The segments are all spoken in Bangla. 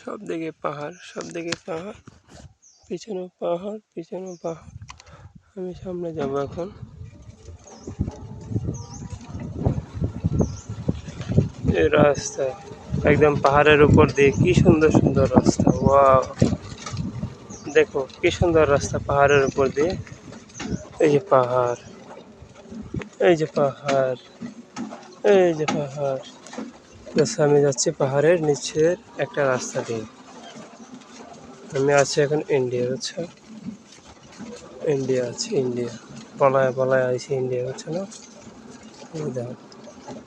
সব দিকে পাহাড়, সব দিকে পাহাড়, পিছনেও পাহাড়, পিছনেও পাহাড়। আমি সামনে যাব এখন। এই রাস্তা একদম পাহাড়ের উপর দিয়ে, কি সুন্দর সুন্দর রাস্তা! ওয়াও, দেখো কি সুন্দর রাস্তা পাহাড়ের উপর দিয়ে। এই যে পাহাড়, এই যে পাহাড়, এই যে পাহাড়। আমি যাচ্ছি পাহাড়ের নিচের একটা রাস্তা দিয়ে। আমি আছি এখন ইন্ডিয়া, বুঝছো? ইন্ডিয়া আছে, ইন্ডিয়া পলায় পলায় আইছি ইন্ডিয়া, বুঝছো না? এই দেখো,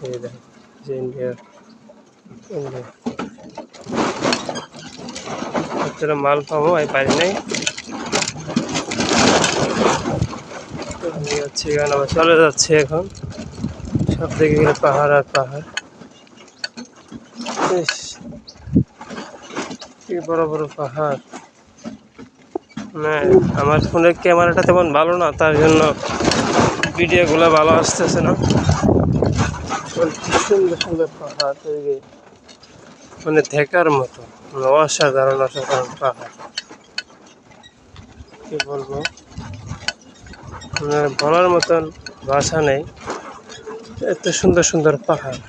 এই দেখো যে ইন্ডিয়া, ইন্ডিয়া এতটা মাল পাবো আমি পারি নাই। আমি যাচ্ছি এখন, আবার চলে যাচ্ছি এখন। সব দিকে গেলে পাহাড় আর পাহাড়। ইস, কি বড় বড় পাহাড়! মানে আমার ফোনের ক্যামেরাটা তেমন ভালো না, তার জন্য ভিডিওগুলো ভালো আসতেছে না। কি সুন্দর সুন্দর পাহাড় তৈরি, মানে দেখার মতো, মানে অসাধারণ অসাধারণ পাহাড়। কি বলবো, মানে বলার মতন ভাষা নেই। এত সুন্দর সুন্দর পাহাড়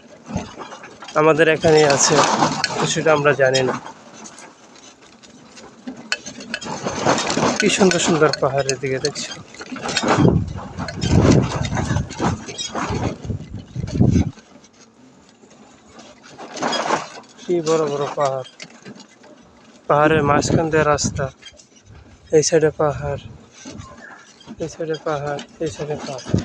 আমাদের এখানেই আছে, সেটা আমরা জানি না। কি সুন্দর সুন্দর পাহাড়ের দিকে দেখছো? কি বড় বড় পাহাড়, পাহাড়ের মাঝখান দিয়ে রাস্তা। এই সাইডে পাহাড়, এই সাইডে পাহাড়, এই সাইডে পাহাড়।